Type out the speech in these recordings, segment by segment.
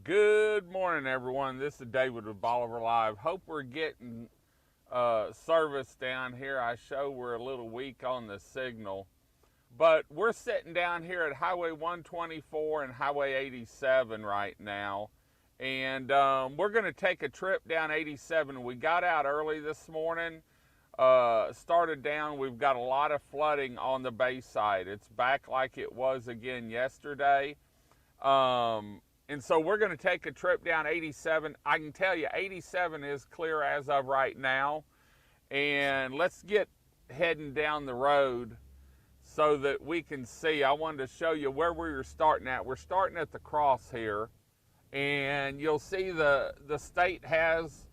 Good morning, everyone. This is David with Bolivar Live. Hope we're getting service down here. I show we're a little weak on the signal, but we're sitting down here at Highway 124 and Highway 87 right now, and we're going to take a trip down 87. We got out early this morning, started down. We've got a lot of flooding on the Bayside. It's back like it was again yesterday. And so we're going to take a trip down 87. I can tell you 87 is clear as of right now. And let's get heading down the road so that we can see. I wanted to show you where we were starting at. We're starting at the cross here. And you'll see the state has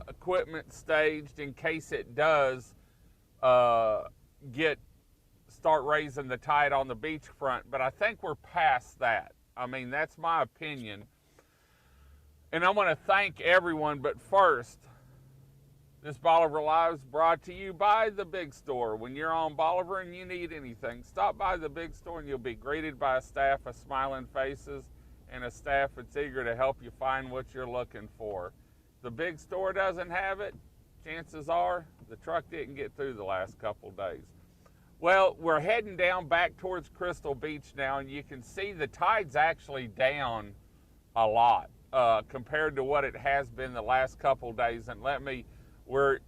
equipment staged in case it does start raising the tide on the beachfront. But I think we're past that. I mean, that's my opinion. And I want to thank everyone, but first, this Bolivar Live is brought to you by the Big Store. When you're on Bolivar and you need anything, stop by the Big Store and you'll be greeted by a staff of smiling faces and a staff that's eager to help you find what you're looking for. The Big Store doesn't have it, chances are the truck didn't get through the last couple days. Well, we're heading down back towards Crystal Beach now, and you can see the tide's actually down a lot compared to what it has been the last couple days. And we're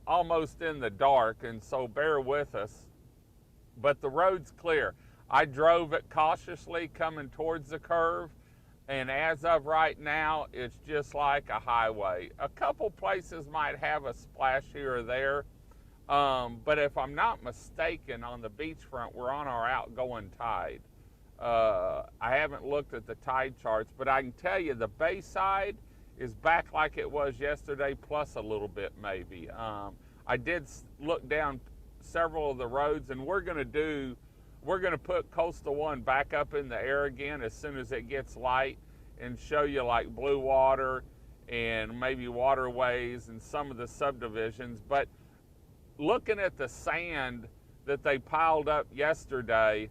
almost in the dark, and so bear with us. But the road's clear. I drove it cautiously coming towards the curve, and as of right now, it's just like a highway. A couple places might have a splash here or there. But if I'm not mistaken, on the beachfront, we're on our outgoing tide. I haven't looked at the tide charts, but I can tell you the Bayside is back like it was yesterday, plus a little bit maybe. I did look down several of the roads, and we're going to put Coastal 1 back up in the air again as soon as it gets light and show you like Blue Water and maybe waterways and some of the subdivisions. But looking at the sand that they piled up yesterday,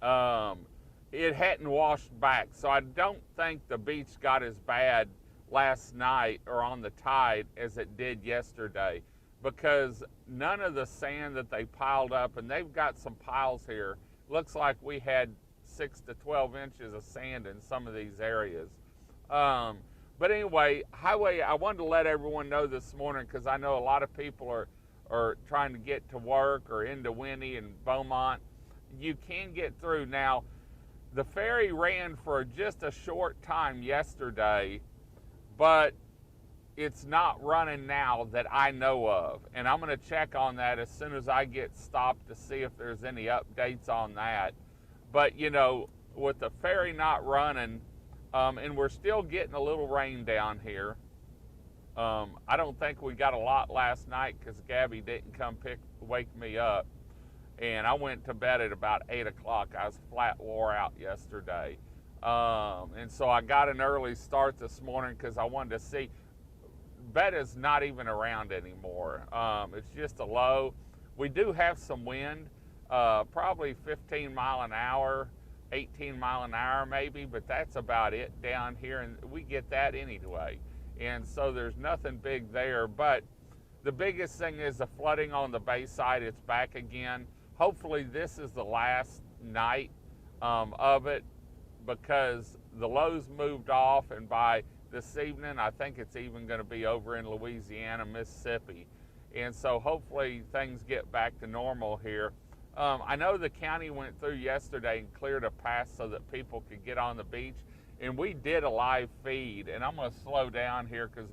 it hadn't washed back. So I don't think the beach got as bad last night or on the tide as it did yesterday, because none of the sand that they piled up, and they've got some piles here, looks like we had 6 to 12 inches of sand in some of these areas. But anyway, highway, I wanted to let everyone know this morning, because I know a lot of people are trying to get to work or into Winnie and Beaumont. You can get through. Now, the ferry ran for just a short time yesterday, but it's not running now that I know of. And I'm going to check on that as soon as I get stopped to see if there's any updates on that. But, you know, with the ferry not running, and we're still getting a little rain down here. I don't think we got a lot last night because Gabby didn't come wake me up. And I went to bed at about 8 o'clock. I was flat wore out yesterday. And so I got an early start this morning because I wanted to see. Betta's not even around anymore. It's just a low. We do have some wind, probably 15 mile an hour, 18 mile an hour maybe, but that's about it down here. And we get that anyway. And so there's nothing big there, but the biggest thing is the flooding on the Bayside. It's back again. Hopefully this is the last night of it, because the lows moved off, and by this evening I think it's even going to be over in Louisiana, Mississippi. And so hopefully things get back to normal here. I know the county went through yesterday and cleared a path so that people could get on the beach. And we did a live feed, and I'm going to slow down here because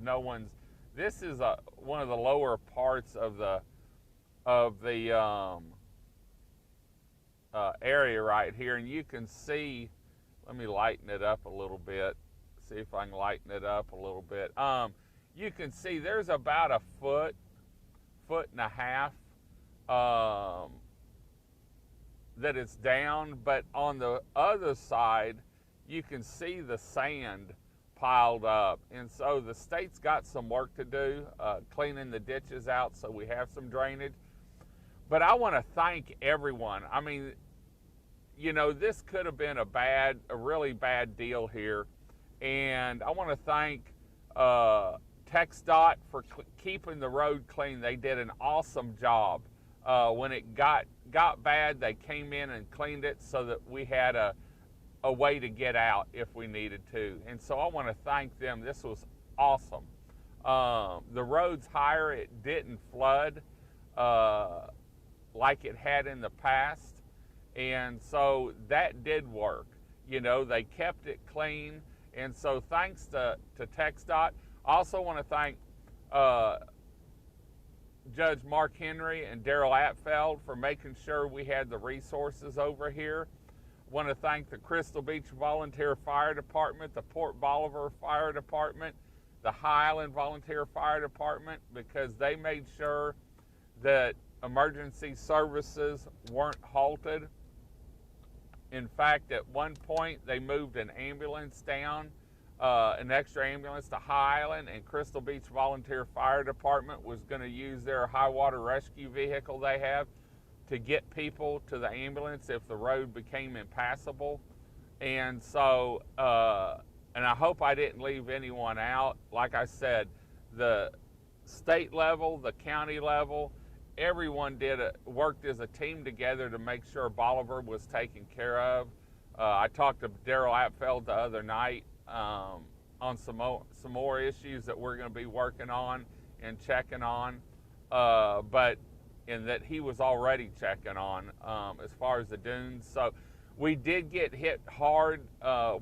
this is one of the lower parts of the area right here, and you can see, let me lighten it up a little bit, see if I can lighten it up a little bit. You can see there's about a foot and a half that it's down, but on the other side, you can see the sand piled up. And so the state's got some work to do, cleaning the ditches out so we have some drainage. But I want to thank everyone. I mean, you know, this could have been a really bad deal here. And I want to thank TxDOT for keeping the road clean. They did an awesome job. When it got bad, they came in and cleaned it so that we had a way to get out if we needed to. And so I want to thank them. This was awesome. The road's higher. It didn't flood like it had in the past. And so that did work. You know, they kept it clean. And so thanks to TxDOT. I also want to thank Judge Mark Henry and Daryl Atfeld for making sure we had the resources over here. I want to thank the Crystal Beach Volunteer Fire Department, the Port Bolivar Fire Department, the Highland Volunteer Fire Department, because they made sure that emergency services weren't halted. In fact, at one point, they moved an ambulance down, an extra ambulance to Highland, and Crystal Beach Volunteer Fire Department was going to use their high water rescue vehicle they have to get people to the ambulance if the road became impassable. And so, and I hope I didn't leave anyone out. Like I said, the state level, the county level, everyone worked as a team together to make sure Bolivar was taken care of. I talked to Daryl Atfeld the other night on some more issues that we're going to be working on and checking on, and that he was already checking on as far as the dunes. So we did get hit hard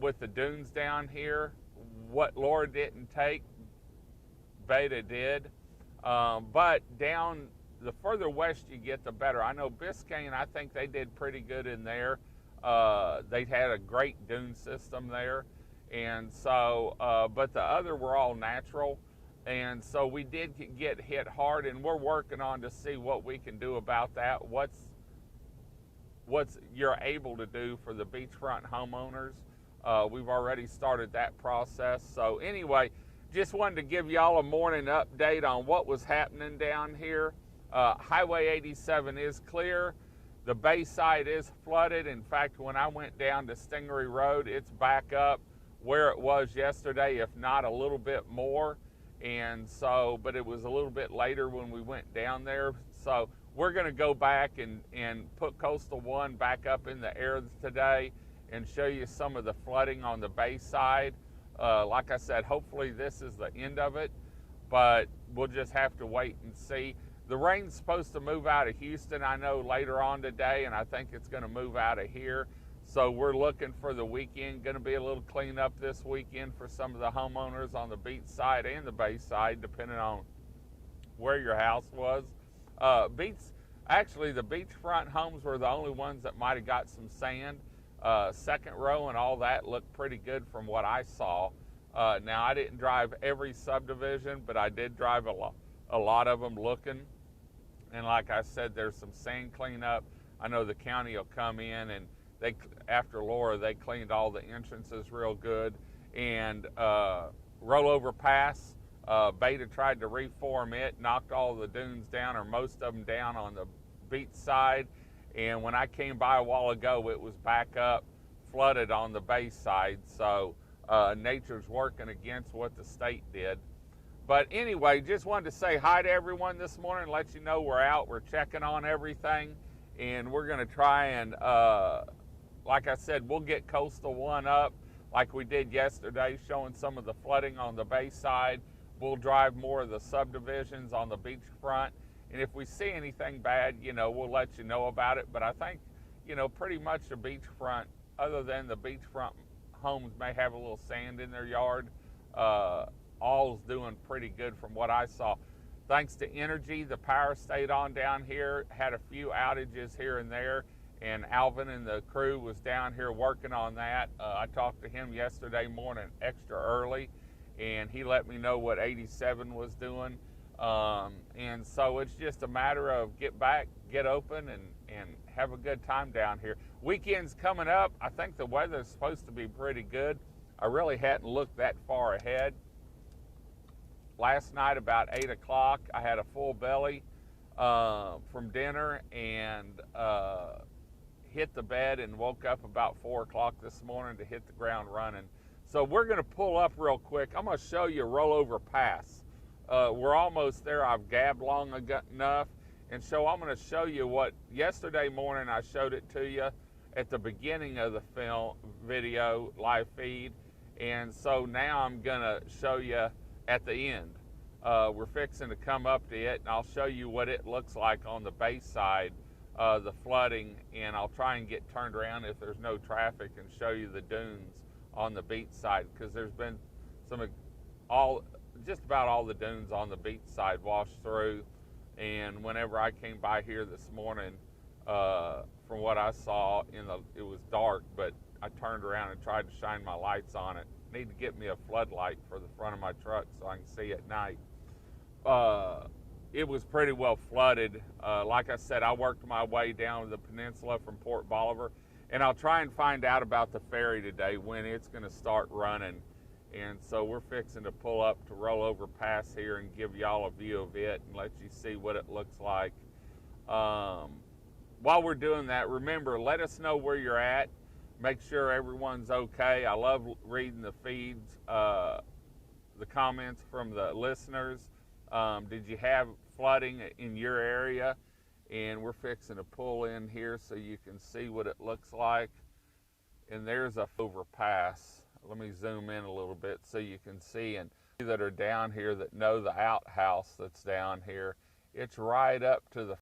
with the dunes down here. What Laura didn't take, Beta did. But down, the further west you get, the better. I know Biscayne, I think they did pretty good in there. They had a great dune system there. And so, but the other were all natural. And so we did get hit hard, and we're working on to see what we can do about that. What's you're able to do for the beachfront homeowners. We've already started that process. So anyway, just wanted to give y'all a morning update on what was happening down here. Highway 87 is clear. The Bayside is flooded. In fact, when I went down to Stingery Road, it's back up where it was yesterday, if not a little bit more. And so, but it was a little bit later when we went down there. So we're going to go back and put Coastal 1 back up in the air today and show you some of the flooding on the Bayside. Like I said, hopefully this is the end of it, but we'll just have to wait and see. The rain's supposed to move out of Houston, I know, later on today, and I think it's going to move out of here. So we're looking for the weekend. Going to be a little cleanup this weekend for some of the homeowners on the beach side and the Bayside, depending on where your house was. Actually, the beachfront homes were the only ones that might have got some sand. Second row and all that looked pretty good from what I saw. Now, I didn't drive every subdivision, but I did drive a lot of them looking. And like I said, there's some sand cleanup. I know the county will come in, and after Laura, they cleaned all the entrances real good. And Rollover Pass, Beta tried to reform it, knocked all the dunes down, or most of them down on the beach side. And when I came by a while ago, it was back up, flooded on the Bayside. So nature's working against what the state did. But anyway, just wanted to say hi to everyone this morning, let you know we're out, we're checking on everything, and we're going to try and, like I said, we'll get Coastal 1 up like we did yesterday, showing some of the flooding on the Bayside. We'll drive more of the subdivisions on the beachfront, and if we see anything bad, you know, we'll let you know about it. But I think, you know, pretty much the beachfront, other than the beachfront homes may have a little sand in their yard, all's doing pretty good from what I saw. Thanks to energy, the power stayed on down here, had a few outages here and there, and Alvin and the crew was down here working on that. I talked to him yesterday morning extra early, and he let me know what 87 was doing. And so it's just a matter of get back, get open, and have a good time down here. Weekend's coming up. I think the weather's supposed to be pretty good. I really hadn't looked that far ahead. Last night about 8 o'clock, I had a full belly from dinner, and hit the bed and woke up about 4 o'clock this morning to hit the ground running. So we're going to pull up real quick. I'm going to show you a rollover pass. We're almost there. I've gabbed long enough. And so I'm going to show you what yesterday morning I showed it to you at the beginning of the video live feed. And so now I'm going to show you at the end. We're fixing to come up to it, and I'll show you what it looks like on the Bayside, the flooding, and I'll try and get turned around if there's no traffic and show you the dunes on the beach side, because there's been just about all the dunes on the beach side washed through. And whenever I came by here this morning, from what I saw, it was dark, but I turned around and tried to shine my lights on it. Need to get me a floodlight for the front of my truck so I can see at night. It was pretty well flooded. Like I said, I worked my way down the peninsula from Port Bolivar, and I'll try and find out about the ferry today, when it's going to start running. And so we're fixing to pull up to Rollover Pass here and give y'all a view of it and let you see what it looks like. While we're doing that, remember, let us know where you're at. Make sure everyone's okay. I love reading the feeds, the comments from the listeners. Did you have flooding in your area? And we're fixing to pull in here so you can see what it looks like. And there's a overpass. Let me zoom in a little bit so you can see, and that are down here that know the outhouse that's down here. It's right up to the